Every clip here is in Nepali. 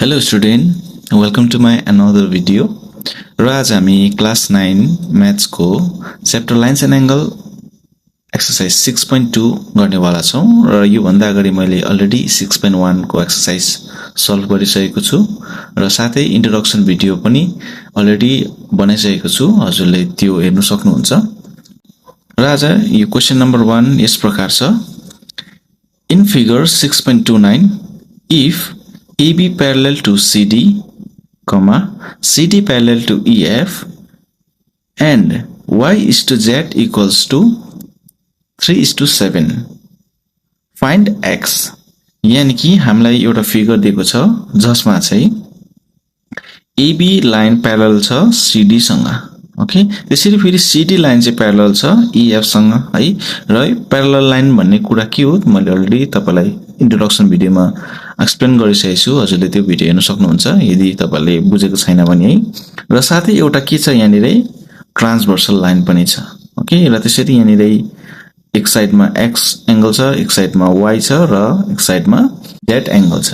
Hello student, welcome to my another video. र आज हामी क्लास 9 म्याथ्स को chapter lines and angle exercise 6.2 गर्ने वाला छौं र यो भन्दा अगाडि मैले अलरेडी 6.1 को एक्सरसाइज सल्भ गरिसकेको छु र साथै इन्ट्रोडक्सन भिडियो पनि अलरेडी बनाइसकेको छु, हजुरले त्यो हेर्न सक्नुहुन्छ। र आज यो क्वेशन नम्बर 1 यस प्रकार छ। In figure 6.29 if AB parallel to CD, CD parallel to EF and Y is to Z equals to 3:7. Find X. यानी कि हामीलाई एउटा फिगर दिएको छ जसमा चाहिँ AB लाइन प्यारलल छ CD सँग। ओके, त्यसरी फेरि CD लाइन चाहिँ प्यारलल छ EF सँग है। र प्यारलल लाइन भन्ने कुरा के हो मैले अलरेडी तपाईलाई इन्ट्रोडक्सन भिडियोमा एक्सप्लेन गरिसकेको छु, हजुरले त्यो भिडियो हेर्न सक्नुहुन्छ यदि तपाईले बुझेको छैन भने है। र साथै एउटा के छ यहाँनिर ट्रान्सभर्सल लाइन पनि छ। ओके, र त्यसरी यहाँनिर एक साइडमा x एंगल छ, एक साइडमा y छ र एक साइडमा z एंगल छ।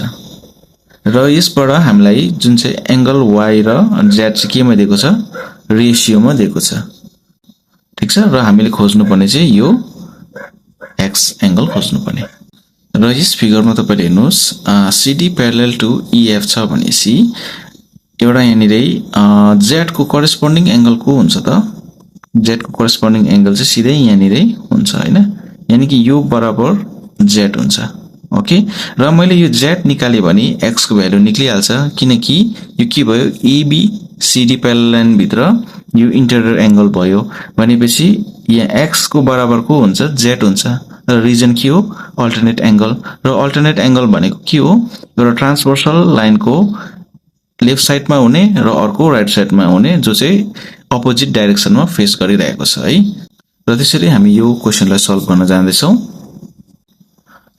र यसबाट हामीलाई जुन चाहिँ एंगल y र z चाहिँ केमा दिएको छ, रेशियोमा दिएको छ। ठीक छ, र हामीले खोज्नु पर्ने चाहिँ यो x एंगल खोज्नु पर्ने। र यस फिगरमा तपाईले हेर्नुस् CD प्यारलल टु EF छ भनेसी एउटा यहाँनिर z को करेस्पोन्डिङ एंगल को हुन्छ त, z को करेस्पोन्डिङ एंगल चाहिँ सिधै यहाँनिर हुन्छ हैन, यानी कि यो बराबर z हुन्छ। ओके, र मैले यो z निकाले भने x को भ्यालु निक्लिहाल्छ किनकि यो के भयो AB CD प्यारलल लाइन भित्र यो इन्टेरियर एंगल भयो भनेपछि यहाँ x को बराबर को हुन्छ z हुन्छ। र रिजन के हो अल्टरनेट एंगल, र अल्टरनेट एंगल भनेको के हो एउटा ट्रान्सभर्सल लाइन को लेफ्ट साइडमा हुने र अर्को राइट साइडमा हुने जो चाहिँ अपोजिट डाइरेक्सनमा फेस गरिरहेको छ है। र त्यसरी हामी यो क्वेशनलाई सल्भ गर्न जाँदै छौं।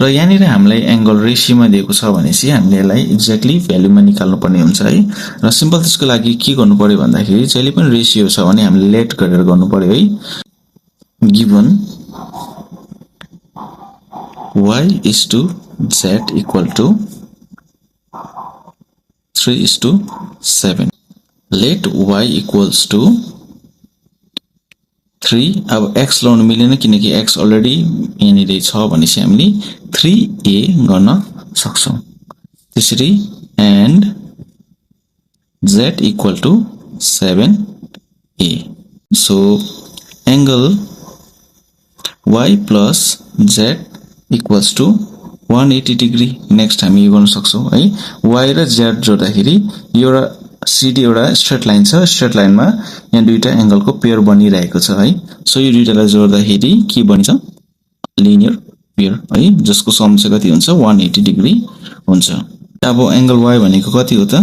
र यहाँनिर हामीलाई एंगल रेशियोमा दिएको छ भनेसी हामीले यसलाई एक्ज्याक्टली भ्यालुमा निकाल्नु पर्ने हुन्छ है। र सिम्पल त्यसको लागि के गर्नु पर्यो भन्दाखेरि जहिले पनि रेशियो छ भने हामीले लेट गरेर गर्नु पर्यो है। Given y is to z equal to 3:7. Let y equals to 3। अब x लाउनु मिलेन किनकि x अलरेडी यहाँनिर छ भनेपछि हामीले 3a गर्न सक्छौं। त्यसरी and z equal to 7a. So angle y plus z equals to 180 degree। Next हामी यो गर्न सक्छौं है। y र z जोड्दाखेरि यो एउटा CD एउटा स्ट्रेट लाइन छ, स्ट्रेट लाइनमा यहाँ दुईटा एंगल को पेयर बनिरहेको छ है। सो यो दुईटालाई जोड्दाखेरि के बन्छ लिनियर पेयर है, जसको सम चाहिँ कति हुन्छ 180 डिग्री हुन्छ। अब एंगल y भनेको कति हो त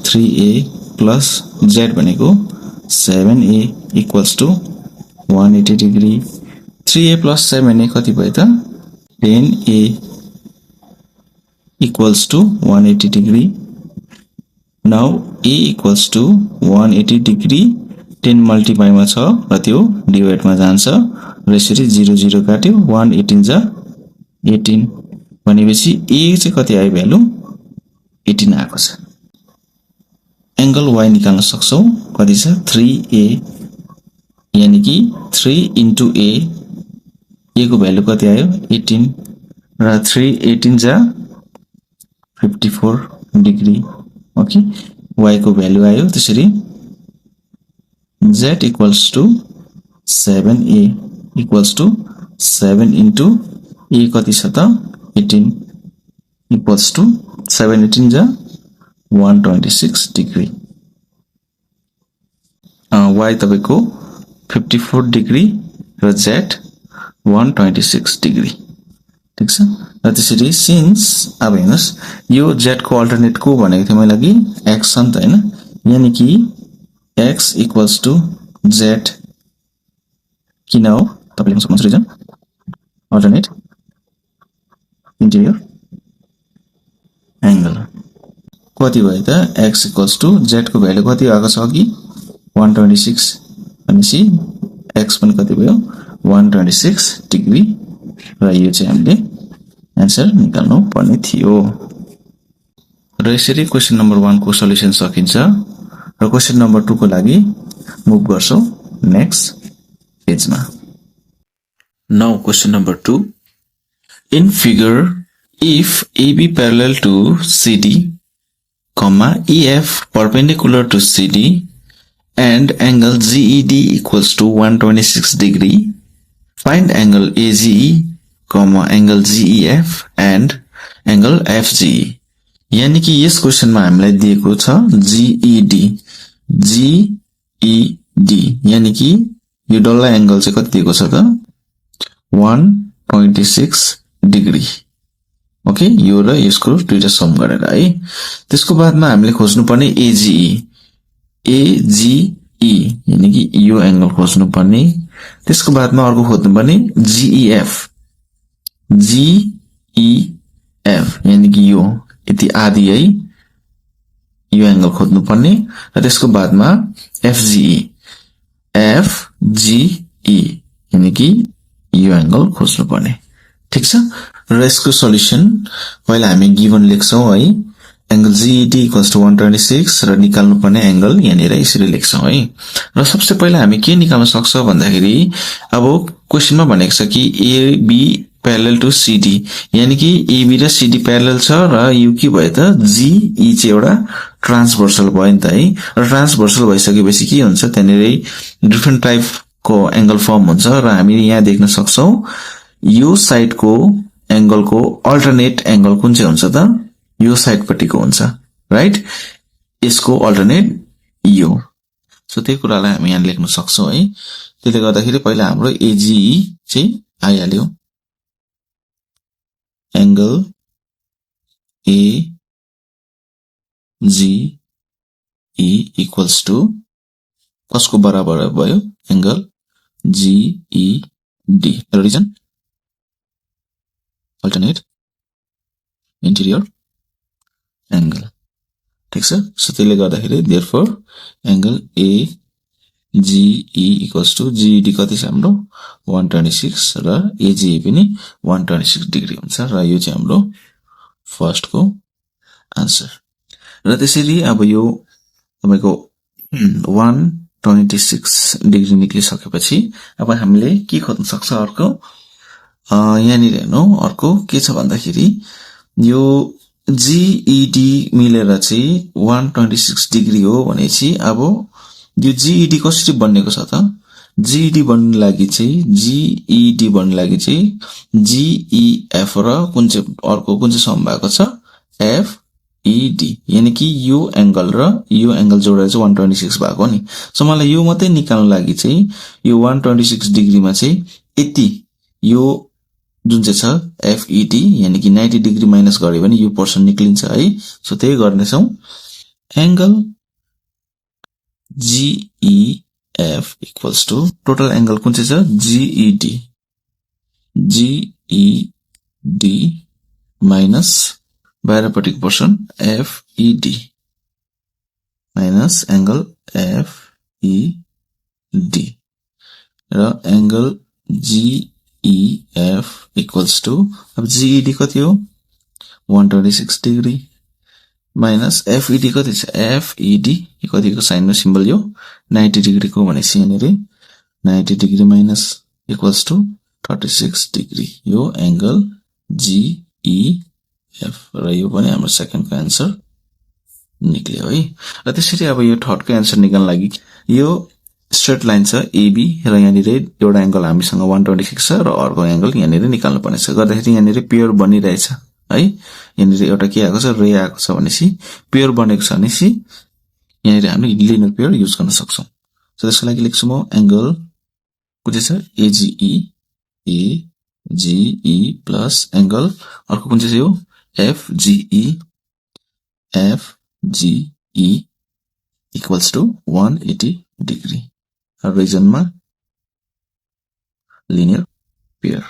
3a प्लस z भनेको 7a equals to 180 degree. 3a plus 7a कति भयो त 10a equals to 180 degree. Now a equals to 180 degree 10 multiply मा छ र त्यो डिवाइड मा जान्छ र यसरी 0 0 काट्यो 118 जा 18 भनेपछि a चाहिँ कति आयो भ्यालु 18 आएको छ। एंगल y निकाल्न सक्छौ कति छ 3a, यानी कि 3 into a, a को भ्यालु कति आयो 18 र 3 18 जा 54 डिग्री। ओके, y को भ्यालु आयो त्यसरी z equals to 7a equals to 7 into a कति छ त 18 equals to 7 18 जा 126 डिग्री। y तपाईको 54 डिग्री र z 126 डिग्री। ठीक छ, र त्यसरी सिन्स अब हेर्नुस् यो z को अल्टरनेट को भनेको थियो मैले लागि x छ नि त हैन, यानी कि x equals to z किन हो तपाईले लेख्न सक्नुहुन्छ रिजन अल्टरनेट इन्टेरियर एंगल कति भयो त x equals to z को भ्यालु कति आएको छ अघि 126 भनेपछि x पनि कति भयो 126 डिग्री र यो चाहिँ हामीले आन्सर निकाल्नु पर्ने थियो। र यसरी क्वेशन नम्बर 1 को सल्युसन सकिन्छ र क्वेशन नम्बर 2 को लागि मुभ गर्छौं नेक्स्ट पेजमा। Now question number 2. In figure, if AB parallel to CD, EF perpendicular to CD and angle GED equals to 126 degree, find angle AGE, angle GEF and angle FGE. यानी कि यस क्वेशनमा हामीलाई दिएको छ GED यानी कि यो डल्ला एंगल चाहिँ कति दिएको छ त 126 डिग्री। ओके यो र यसको दुईटा सम गरेर है। त्यसको बादमा हामीले खोज्नु पर्ने AGE यानी कि यो एंगल खोज्नु पर्ने। त्यसको बादमा अर्को खोज्नु पर्ने GEF यानी कि यो यति आदि है यो एंगल खोज्नु पर्ने र त्यसको बादमा FGE यानी कि यो एंगल खोज्नु पर्ने। ठीक छ र यसको सल्युसन पहिला हामी गिवन लेख्छौं है एंगल GED इक्वल्स टु 126 र निकाल्नु पर्ने एंगल यहाँनिर यसरी लेख्छौं है। र सबसे पहिला हामी के निकाल्न सक्छ भन्दाखेरि अब क्वेशनमा भनेको छ कि AB प्यारलल टु CD यानी कि AB र CD प्यारलल छ र यो के भयो त GE चाहिँ एउटा ट्रान्सभर्सल भयो नि त है। र ट्रान्सभर्सल भइसकेपछि के हुन्छ त्यहाँनिर डिफरेन्ट टाइप को एंगल फर्म हुन्छ र हामी यहाँ देख्न सक्छौं यो साइड को एंगल को अल्टरनेट एंगल कुन चाहिँ हुन्छ त यो साइड पट्टिको हुन्छ राइट यसको अल्टरनेट यो। सो त्यही कुरालाई हामी यहाँ लेख्न सक्छौं है। त्यसले गर्दाखेरि पहिला हाम्रो AGE चाहिँ आइहाल्यो एंगल AGE इक्वल्स टु कसको बराबर भयो angle GED reason alternate interior angle. ठीक छ सो त्यसले गर्दाखेरि therefore angle AGE equals to GED कति छ हाम्रो 126 र AGE पनि 126 डिग्री हुन्छ र यो चाहिँ हाम्रो फर्स्ट को आन्सर। र त्यसैले अब यो तपाईको 126 डिग्री निक्लिसकेपछि अब हामीले के खोज्न सक्छ अर्को यहाँनिर हेर्नु अर्को के छ भन्दाखेरि यो GED मिलेर चाहिँ 126 डिग्री हो भनेपछि अब यो GED कसरी बन्नेको छ त GED बन्नु लागि चाहिँ GEF र कुन चाहिँ अर्को कुन चाहिँ सम भएको छ FED यानी कि यो एंगल र यो एंगल जोडेर चाहिँ 126 भएको नि। सो मलाई यो मात्रै निकाल्न लागि चाहिँ यो 126 डिग्रीमा चाहिँ यति यो जुन चाहिँ छ FED यानी कि 90 डिग्री माइनस गरे भने यो पर्सन निक्लिन्छ है। सो त्यही गर्नेछौं angle GEF equals to total angle कुन चाहिँ छ GED माइनस बाहिरपट्टिको पर्सन FED माइनस एंगल FED र एंगल GEF इक्वल्स टु अब GED कति हो 126 डिग्री माइनस FED कति छ FED कतिको साइनमा सिम्बल यो 90 डिग्री को भनेपछि यहाँनिर 90 degree minus equals to 36 degree यो एंगल GEF र यो पनि हाम्रो सेकेन्ड को आन्सर निक्ल्यो है। र त्यसरी अब यो थर्ड को आन्सर निकाल्न लागि यो स्ट्रेट लाइन छ AB र यहाँनिर एउटा एंगल हामीसँग 126 छ र अर्को एंगल यहाँनिर निकाल्नु पर्ने छ। गर्दाखेरि यहाँनिर पेयर बनिरहेछ है। यहाँनिर एउटा के आएको छ रे आएको छ भनेपछि पेयर बनेको छ भनेपछि यहाँनिर हामी लिनियर पेयर युज गर्न सक्छौं। सो त्यसको लागि लेख्छु म एंगल कुन चाहिँ छ AGE प्लस एंगल अर्को कुन चाहिँ हो FGE इक्वल्स टु 180 डिग्री रिजनमा लिनियर पेयर।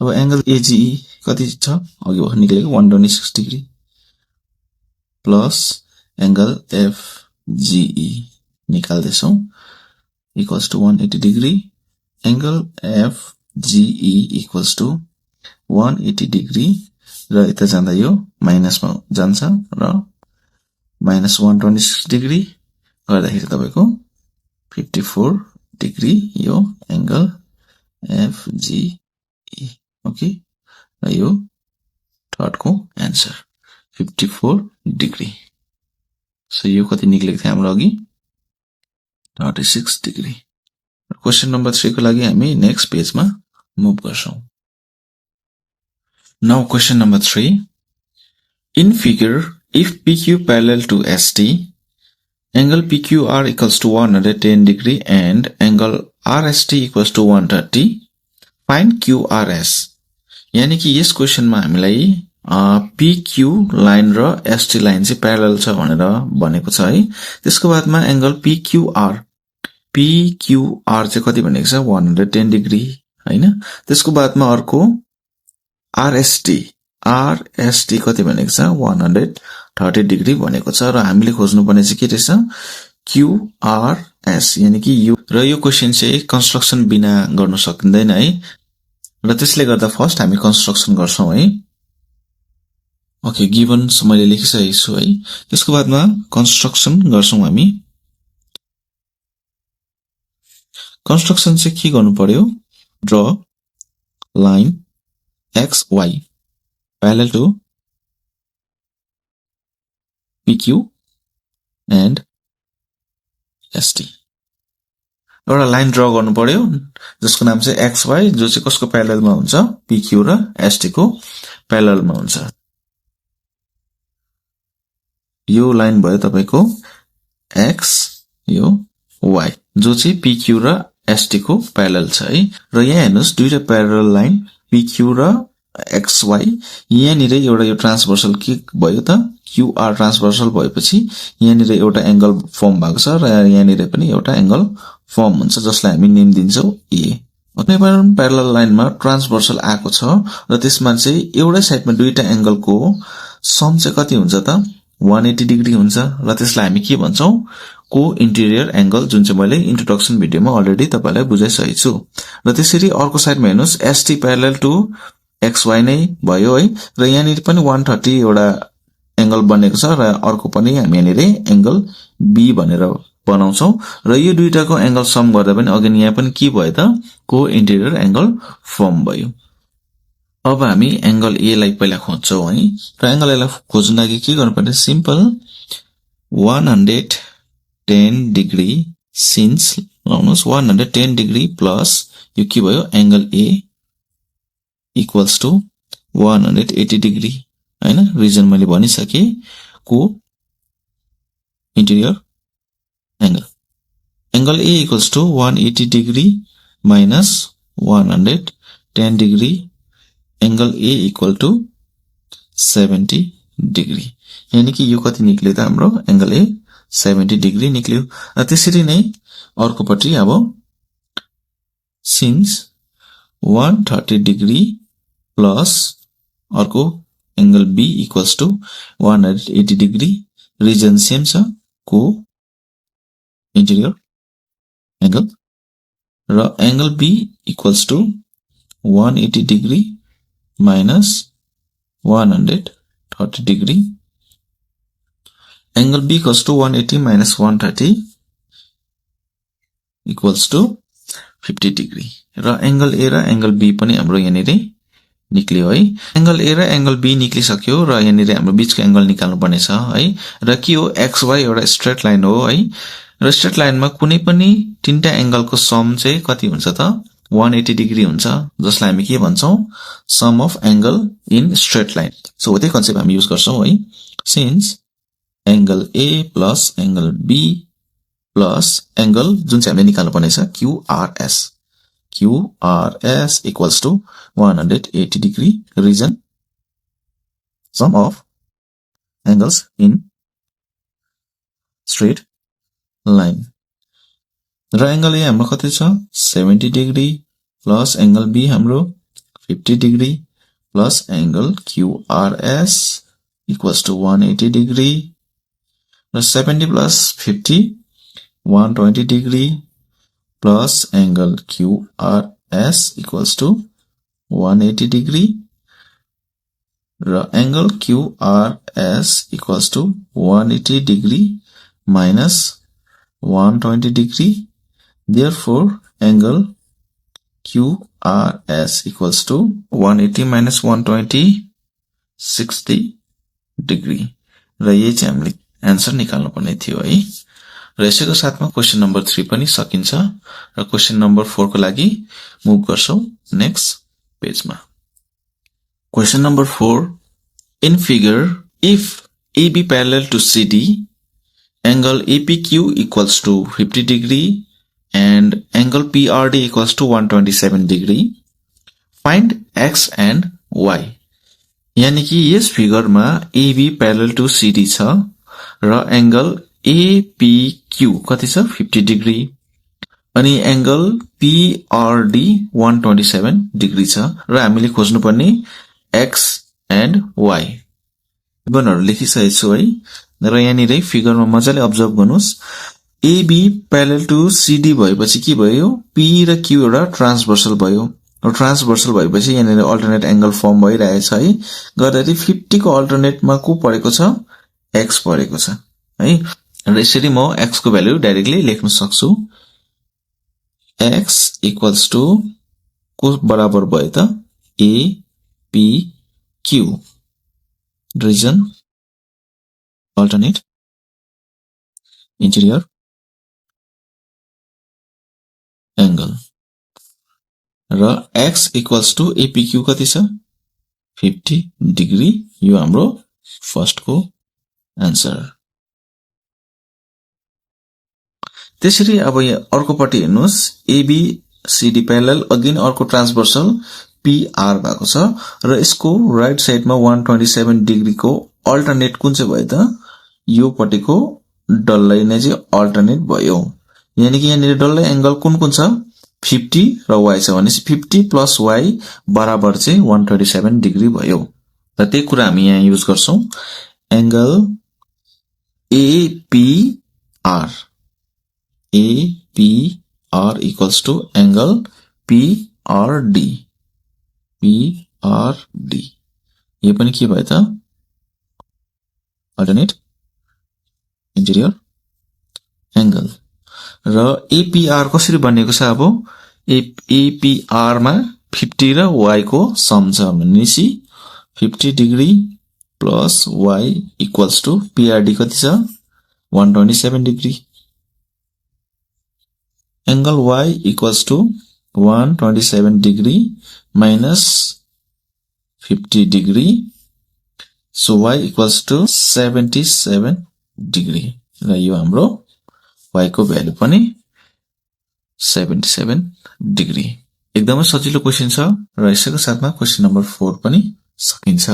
अब एंगल AGE कति छ अघि भर्खर निक्लेको 126 डिग्री प्लस एंगल FGE निकाल्दैछौं equals to 180 degree angle FGE equals to 180 degree र यता जाँदा यो माइनसमा जान्छ र minus 126 degree गर्दाखेरि तपाईको 54 degree यो angle FGE ओके र यो थर्ड को आन्सर 54 degree सो यो कति निक्लेको थियो हाम्रो अघि 36 degree क्वेशन नम्बर 3 को लागि हामी नेक्स्ट पेजमा मुभ गर्छौं now question number 3 in figure if PQ parallel to ST angle PQR equals to 110 degree and angle RST equals to 130 find QRS यानी कि यस क्वेशनमा हामीलाई PQ लाइन र ST लाइन चाहिँ प्यारलल छ भनेर भनेको छ है त्यसको बादमा एंगल PQR चाहिँ कति भनेको छ 110 डिग्री हैन त्यसको बादमा अर्को RST कति भनेको छ 130 डिग्री भनेको छ र हामीले खोज्नु पर्ने चाहिँ के रहेछ QRS यानी कि यो क्वेशन चाहिँ कन्स्ट्रक्सन बिना गर्न सकिँदैन है र त्यसले गर्दा फर्स्ट हामी कन्स्ट्रक्सन गर्छौं है ओके गिवन मैले लेखिसकेको छु है त्यसको बादमा कन्स्ट्रक्सन गर्छौं हामी कन्स्ट्रक्सन चाहिँ के गर्नु पर्यो draw line XY parallel to PQ and ST एउटा लाइन ड्रा गर्नु पर्यो जसको नाम चाहिँ XY जो चाहिँ कसको प्यारललमा हुन्छ PQ र ST को प्यारललमा हुन्छ यो लाइन भयो तपाईको X यो Y जो चाहिँ PQ र ST को प्यारलल छ है र यहाँ हेर्नुस् दुईटा प्यारलल लाइन PQ र XY यहाँ निरे एउटा यो ट्रान्सभर्सल के भयो त QR ट्रान्सभर्सल भएपछि यहाँ निरे एउटा एंगल फर्म भएको छ र यहाँ निरे पनि एउटा एंगल फर्म हुन्छ जसलाई हामी नेम दिन्छौं A कुनै पनि प्यारलल लाइनमा ट्रान्सभर्सल आएको छ र त्यसमा चाहिँ एउटै साइडमा दुईटा एंगलको सम चाहिँ कति हुन्छ त 180 डिग्री हुन्छ र त्यसलाई हामी के भन्छौं को इन्टिरियर एंगल जुन चाहिँ मैले इन्ट्रोडक्सन भिडियोमा अलरेडी तपाईलाई बुझाइसकेको छु र त्यसरी अर्को साइडमा हेर्नुस् ST प्यारलल टु XY नै भयो है र यहाँ नि पनि 130 एउटा एंगल बनेको छ र अर्को पनि हामी यहाँ नि एंगल B भनेर बनाउँछौं र यो दुईटाको एंगल सम गर्दा पनि अगाडि यहाँ पनि के भयो त को इन्टिरियर एंगल फर्म भयो अब हामी एंगल A लाई पहिला खोज्छौं है र एंगल A लाई खोज्न लागि के गर्नुपर्छ सिम्पल 110 डिग्री सिन्स लाउनुस् 110 डिग्री प्लस यो के भयो angle A equals to 180 degree हैन रिजन मैले भनिसके को interior angle A equals to 180 degree minus 110 degree angle A equal to 70 degree यानी कि यो कति निक्ल्यो त हाम्रो एंगल A 70 degree निक्ल्यो र त्यसरी नै अर्कोपट्टि अब सिन्स 130 degree plus अर्को angle B equals to 180 degree region same छ को interior angle र angle B equals to 180 degree minus 130 degree angle B equals to 180 minus 130 equals to 50 degree र एंगल A र एंगल B पनि हाम्रो यहाँ नि निक्लियो है एंगल A र एंगल B निक्लिसक्यो र यहाँ नि हाम्रो बीचको एंगल निकाल्नु पर्ने छ है र के हो XY एउटा स्ट्रेट लाइन हो है र स्ट्रेट लाइनमा कुनै पनि तीनटा एंगलको सम चाहिँ कति हुन्छ त 180 डिग्री हुन्छ जसलाई हामी के भन्छौं sum of angle in straight line so त्यही कन्सेप्ट हामी युज गर्छौं है since angle A plus angle B plus angle जुन चाहिँ हामीले निकाल्नु पर्ने छ QRS equals to 180 degree region sum of angles in straight line र एंगल A हाम्रो कति छ 70 degree प्लस एंगल B हाम्रो 50 degree plus angle QRS equals to 180 degree र 70 plus 50 120 degree plus angle QRS equals to 180 degree र angle QRS equals to 180 degree minus 120 degree. Therefore, angle QRS equals to 180 minus 120 60 degree. र यही चाहिँ हामीले आन्सर निकाल्नु पर्ने थियो है। र यसैको साथमा क्वेशन नम्बर 3 पनि सकिन्छ र क्वेशन नम्बर 4 को लागि मुभ गर्छौं नेक्स्ट पेजमा। Question number 4, in figure, if AB parallel to CD, angle APQ equals to 50 degree and angle PRD equals to 127 degree, find X and Y. यानी कि यस फिगरमा AB parallel to CD छ र एंगल APQ कति छ 50 डिग्री अनि एंगल PRD 127 डिग्री छ र हामीले खोज्नु पर्ने X and Y विवरणहरु लेखिसकेको छु है। र यहाँनिर फिगरमा मजाले अब्जर्भ गर्नुस्, AB प्यारलल टु CD भएपछि के भयो, P र Q एउटा ट्रान्सभर्सल भयो र ट्रान्सभर्सल भएपछि यहाँनिर अल्टरनेट एंगल फर्म भइरहेछ है। गर्दाखेरि 50 को अल्टरनेटमा को परेको छ, X परेको छ है। र यसरी म X को भ्यालु डाइरेक्टली लेख्न सक्छु। X इक्वल्स टु को बराबर भयो त APQ, reason alternate interior angle र X इक्वल्स टु APQ कति छ 50 डिग्री। यो हाम्रो फर्स्ट को आन्सर। त्यसरी अब यहाँ अर्कोपट्टि हेर्नुस्, ABCD प्यारलल अगेन अर्को ट्रान्सभर्सल PR भएको छ र यसको राइट साइडमा 127 डिग्री को अल्टरनेट कुन चाहिँ भयो त, यो पटिको डल्लै नै चाहिँ अल्टरनेट भयो। यानी कि यहाँनिर डल्लै एंगल कुन कुन छ 50 र Y छ भनेपछि 50 प्लस Y बराबर चाहिँ 127 डिग्री भयो। र त्यही कुरा हामी यहाँ युज गर्छौं, angle APR equals to angle PRD। यो पनि के भयो त अल्टरनेट इंटीरियर एंगल। र APR कसरी बनेको छ, अब APR मा 50 र Y को सम छ भनेपछि 50 degree plus Y equals to PRD कति छ 127 degree. Angle Y equals to 127 degree minus 50 degree, so Y equals to 77 degree र यो हाम्रो Y को भ्यालु पनि 77 डिग्री। एकदमै सजिलो क्वेशन छ र यसैको साथमा क्वेशन नम्बर 4 पनि सकिन्छ।